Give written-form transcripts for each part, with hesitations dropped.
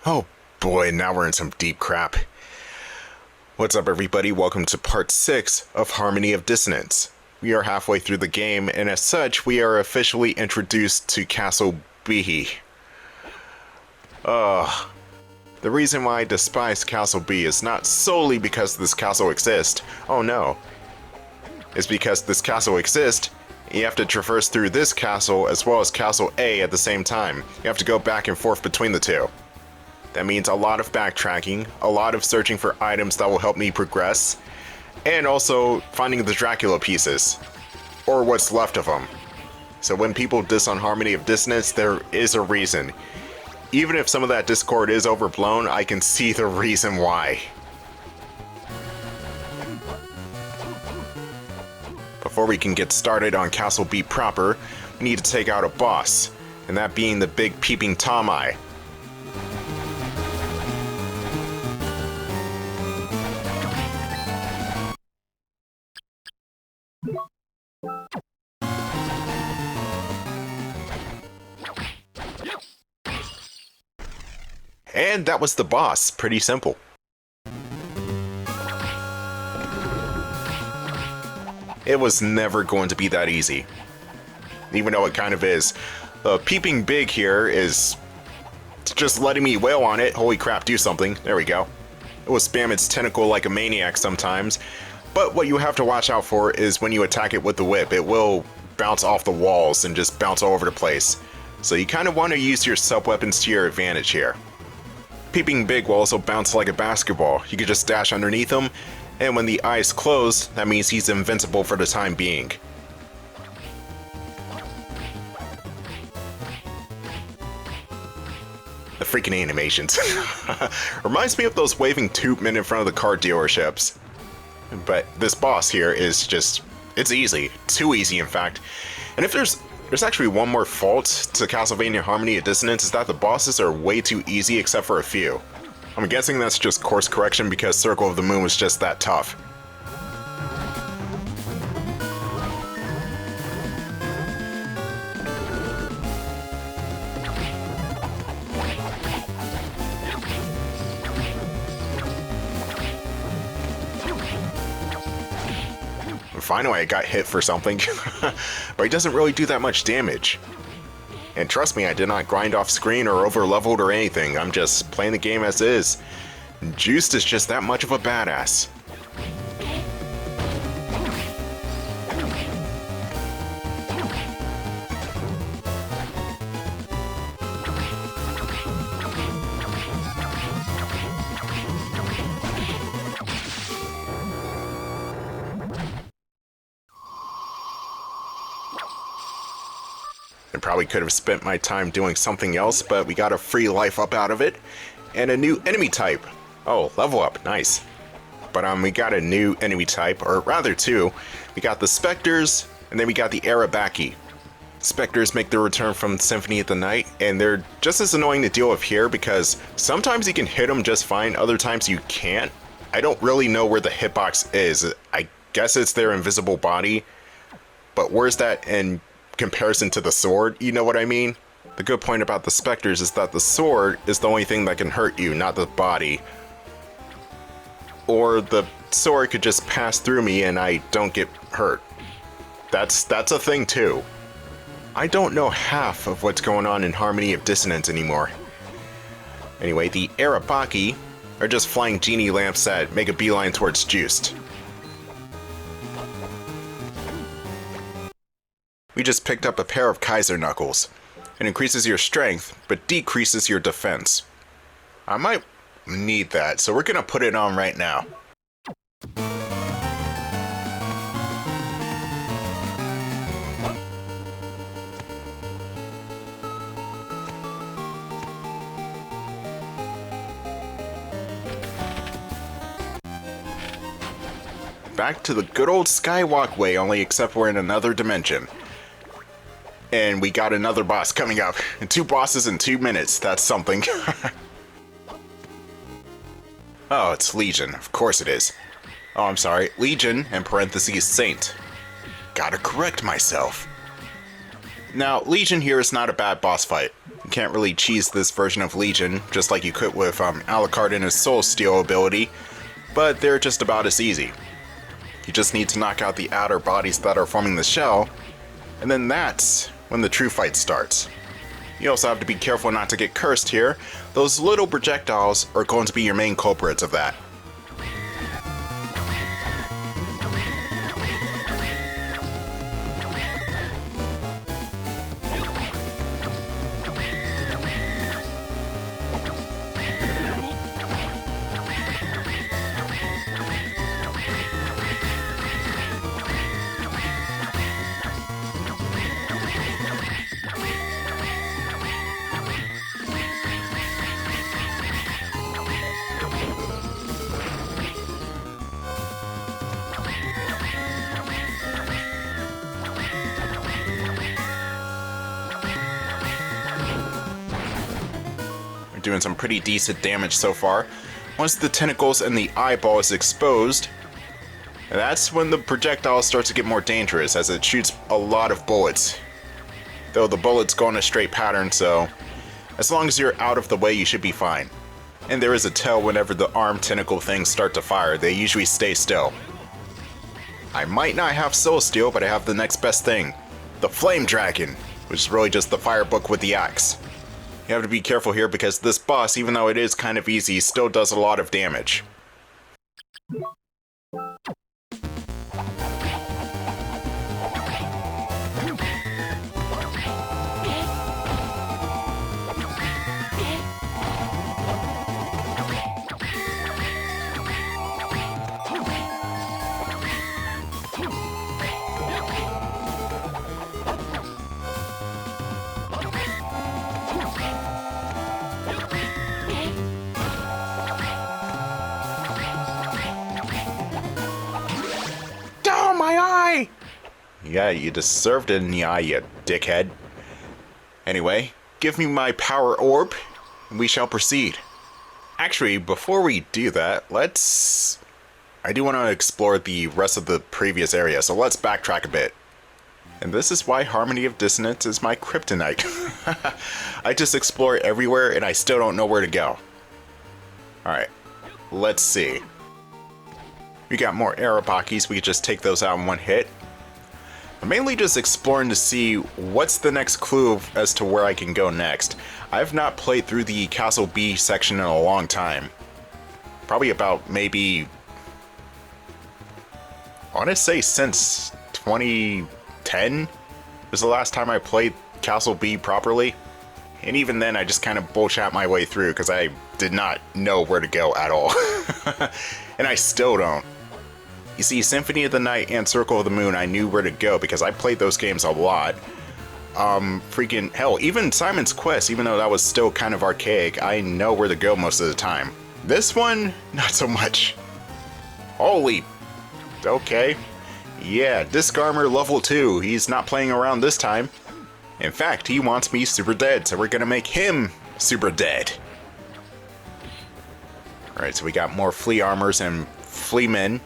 Oh boy, now we're in some deep crap. What's up everybody, welcome to part 6 of Harmony of Dissonance. We are halfway through the game, and as such, we are officially introduced to Castle B. The reason why I despise Castle B is not solely because this castle exists. Oh no. It's because this castle exists, you have to traverse through this castle as well as Castle A at the same time. You have to go back and forth between the two. That means a lot of backtracking, a lot of searching for items that will help me progress, and also finding the Dracula pieces, or what's left of them. So when people diss on Harmony of Dissonance, there is a reason. Even if some of that discord is overblown, I can see the reason why. Before we can get started on Castle B proper, we need to take out a boss, and that being the big peeping Tom Eye. And that was the boss. Pretty simple. It was never going to be that easy. Even though it kind of is. The peeping big here is just letting me wail on it. Holy crap, do something. There we go. It will spam its tentacle like a maniac sometimes. But what you have to watch out for is when you attack it with the whip, it will bounce off the walls and just bounce all over the place. So you kind of want to use your sub-weapons to your advantage here. Peeping Big will also bounce like a basketball. You can just dash underneath him, and when the eyes close, that means he's invincible for the time being. The freaking animations. Reminds me of those waving tube men in front of the car dealerships. But this boss here is just, it's easy. Too easy, in fact. And if there's actually one more fault to Castlevania Harmony of Dissonance, is that the bosses are way too easy except for a few. I'm guessing that's just course correction because Circle of the Moon was just that tough. Finally, I got hit for something, but he doesn't really do that much damage. And trust me, I did not grind off screen or over leveled or anything. I'm just playing the game as is. Juste is just that much of a badass. I probably could have spent my time doing something else, but we got a free life up out of it, and a new enemy type. Oh, level up, nice. But we got a new enemy type, or rather two. We got the Spectres, and then we got the Arabaki. Spectres make their return from Symphony of the Night, and they're just as annoying to deal with here because sometimes you can hit them just fine, other times you can't. I don't really know where the hitbox is. I guess it's their invisible body, but where's that in comparison to the sword, you know what I mean? The good point about the Spectres is that the sword is the only thing that can hurt you, not the body. Or the sword could just pass through me and I don't get hurt. That's a thing too. I don't know half of what's going on in Harmony of Dissonance anymore. Anyway, the Arabaki are just flying genie lamps that make a beeline towards Juste. We just picked up a pair of Kaiser Knuckles. It increases your strength, but decreases your defense. I might need that, so we're gonna put it on right now. Back to the good old Skywalk way, only except we're in another dimension. And we got another boss coming up. And 2 bosses in 2 minutes. That's something. Oh, it's Legion. Of course it is. Oh, I'm sorry. Legion, in parentheses, Saint. Gotta correct myself. Now, Legion here is not a bad boss fight. You can't really cheese this version of Legion, just like you could with Alucard and his Soul Steal ability, but they're just about as easy. You just need to knock out the outer bodies that are forming the shell, and then that's when the true fight starts. You also have to be careful not to get cursed here. Those little projectiles are going to be your main culprits of that. Doing some pretty decent damage so far. Once the tentacles and the eyeball is exposed, that's when the projectile starts to get more dangerous as it shoots a lot of bullets. Though the bullets go in a straight pattern, so as long as you're out of the way, you should be fine. And there is a tell whenever the arm tentacle things start to fire, they usually stay still. I might not have Soul Steel, but I have the next best thing, the Flame Dragon, which is really just the fire book with the axe. You have to be careful here because this boss, even though it is kind of easy, still does a lot of damage. Yeah, you deserved it in the eye, you dickhead. Anyway, give me my power orb, and we shall proceed. Actually, before we do that, I do want to explore the rest of the previous area, so let's backtrack a bit. And this is why Harmony of Dissonance is my kryptonite. I just explore everywhere, and I still don't know where to go. Alright, let's see. We got more Arabakis, we could just take those out in one hit. I'm mainly just exploring to see what's the next clue as to where I can go next. I've not played through the Castle B section in a long time. Probably about maybe, I want to say since 2010 was the last time I played Castle B properly. And even then I just kind of bullshit my way through because I did not know where to go at all. And I still don't. You see, Symphony of the Night and Circle of the Moon, I knew where to go because I played those games a lot. Freaking hell, even Simon's Quest, even though that was still kind of archaic, I know where to go most of the time. This one, not so much. Holy, okay. Yeah, Disc Armor level 2, he's not playing around this time. In fact, he wants me super dead, so we're gonna make him super dead. Alright, so we got more flea armors and flea men.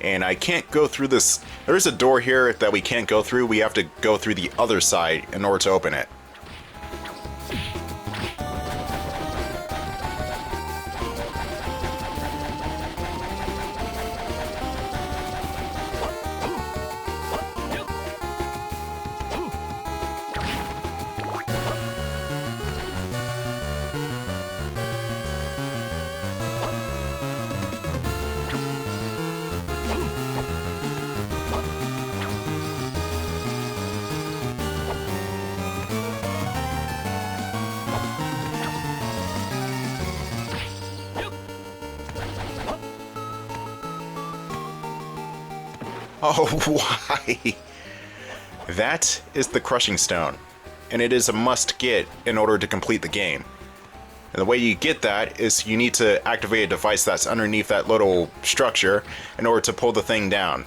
And I can't go through this. There's a door here that we can't go through. We have to go through the other side in order to open it. Oh, why? That is the Crushing Stone, and it is a must-get in order to complete the game. And the way you get that is you need to activate a device that's underneath that little structure in order to pull the thing down.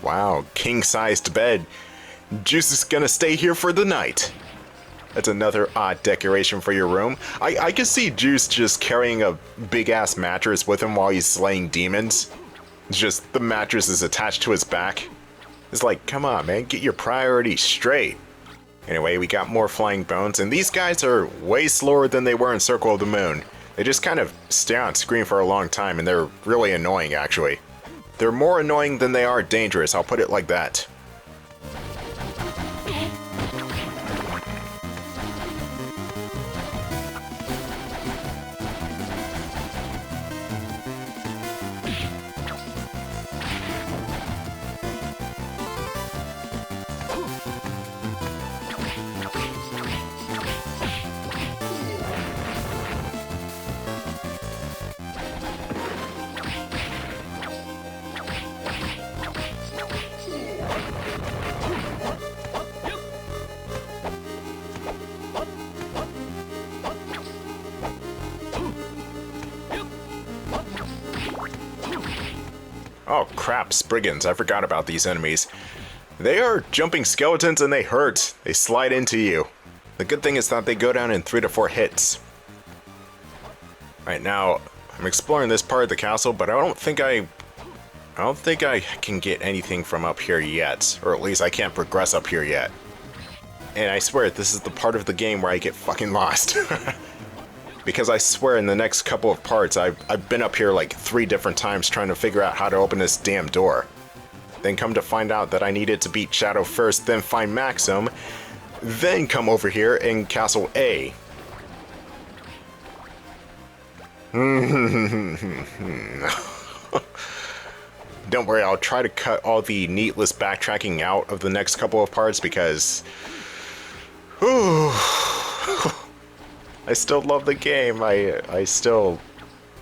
Wow, king-sized bed. Juste is gonna stay here for the night. That's another odd decoration for your room. I can see Juste just carrying a big-ass mattress with him while he's slaying demons. It's just the mattress is attached to his back. It's like, come on, man, get your priorities straight. Anyway, we got more flying bones, and these guys are way slower than they were in Circle of the Moon. They just kind of stay on screen for a long time, and they're really annoying, actually. They're more annoying than they are dangerous, I'll put it like that. Oh crap, Spriggans, I forgot about these enemies. They are jumping skeletons and they hurt. They slide into you. The good thing is that they go down in 3 to 4 hits. Right now, I'm exploring this part of the castle, but I don't think I can get anything from up here yet. Or at least I can't progress up here yet. And I swear, this is the part of the game where I get fucking lost. Because I swear in the next couple of parts, I've been up here like 3 different times trying to figure out how to open this damn door. Then come to find out that I needed to beat Shadow first, then find Maxim, then come over here in Castle A. Don't worry, I'll try to cut all the needless backtracking out of the next couple of parts because... I still love the game. I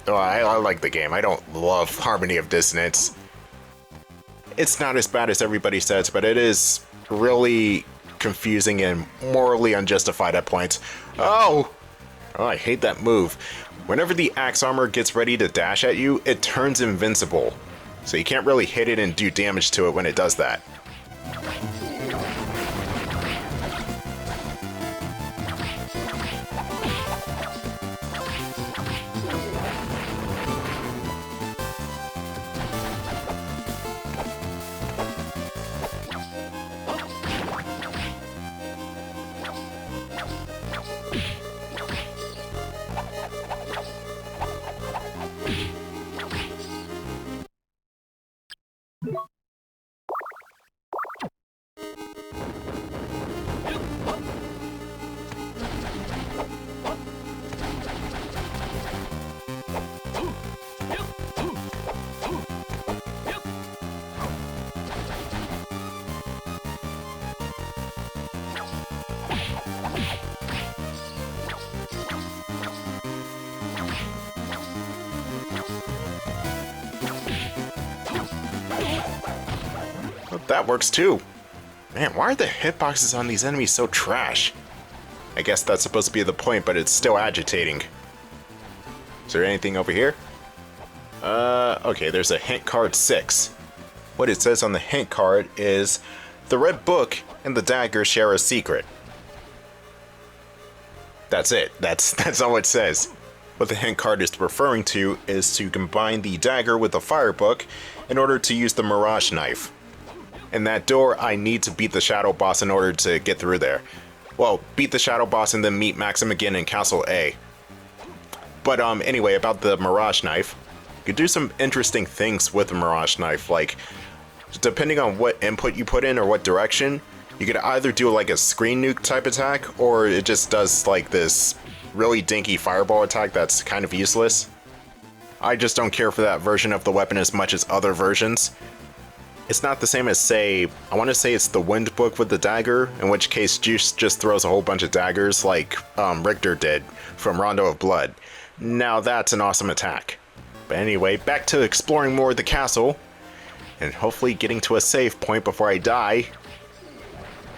like the game. I don't love Harmony of Dissonance. It's not as bad as everybody says, but it is really confusing and morally unjustified at points. Oh, I hate that move. Whenever the axe armor gets ready to dash at you, it turns invincible. So you can't really hit it and do damage to it when it does that. That works too. Man, why are the hitboxes on these enemies so trash? I guess that's supposed to be the point, but it's still agitating. Is there anything over here? Okay, there's a hint card 6. What it says on the hint card is, the red book and the dagger share a secret. That's it. That's all it says. What the hint card is referring to is to combine the dagger with the fire book in order to use the mirage knife. In that door, I need to beat the shadow boss in order to get through there. Well, beat the shadow boss and then meet Maxim again in Castle A. But anyway, about the mirage knife, you could do some interesting things with the mirage knife, like, depending on what input you put in or what direction, you could either do like a screen nuke type attack, or it just does like this really dinky fireball attack that's kind of useless. I just don't care for that version of the weapon as much as other versions. It's not the same as, say, I want to say it's the wind book with the dagger, in which case Juste just throws a whole bunch of daggers like Richter did from Rondo of Blood. Now that's an awesome attack. But anyway, back to exploring more of the castle, and hopefully getting to a save point before I die.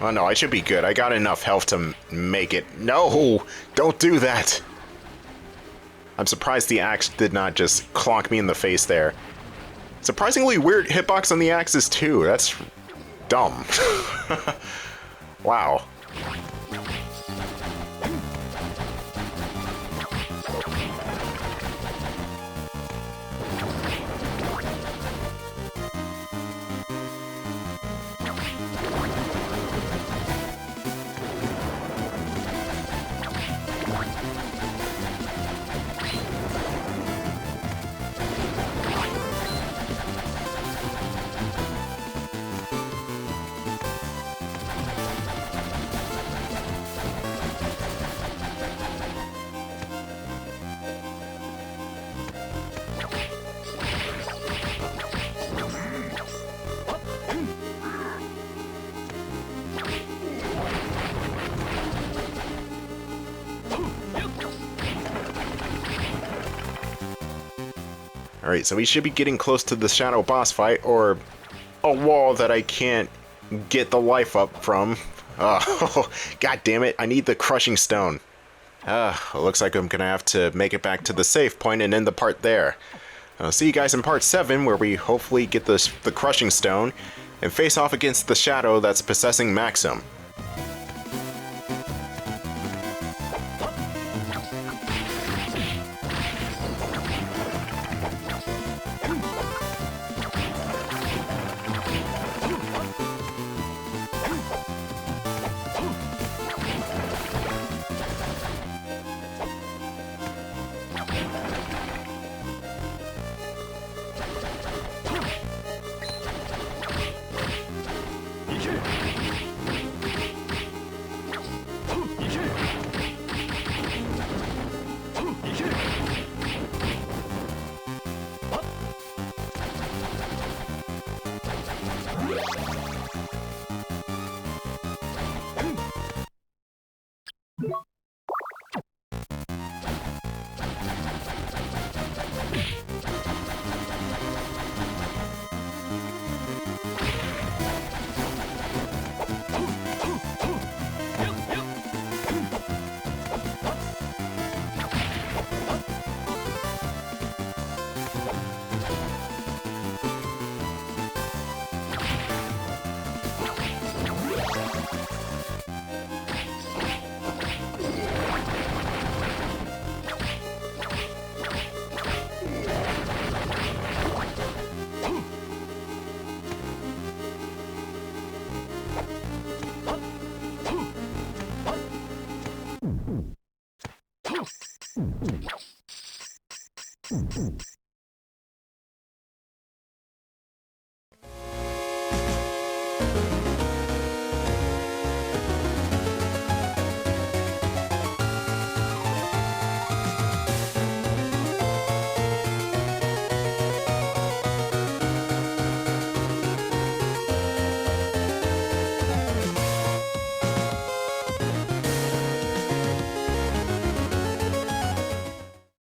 Oh no, I should be good. I got enough health to make it. No! Don't do that! I'm surprised the axe did not just clonk me in the face there. Surprisingly weird hitbox on the axis too. That's dumb. Wow. Alright, so we should be getting close to the shadow boss fight, or a wall that I can't get the life up from. Oh, god damn it, I need the crushing stone. Looks like I'm gonna have to make it back to the save point and end the part there. I'll see you guys in part 7, where we hopefully get the crushing stone and face off against the shadow that's possessing Maxim.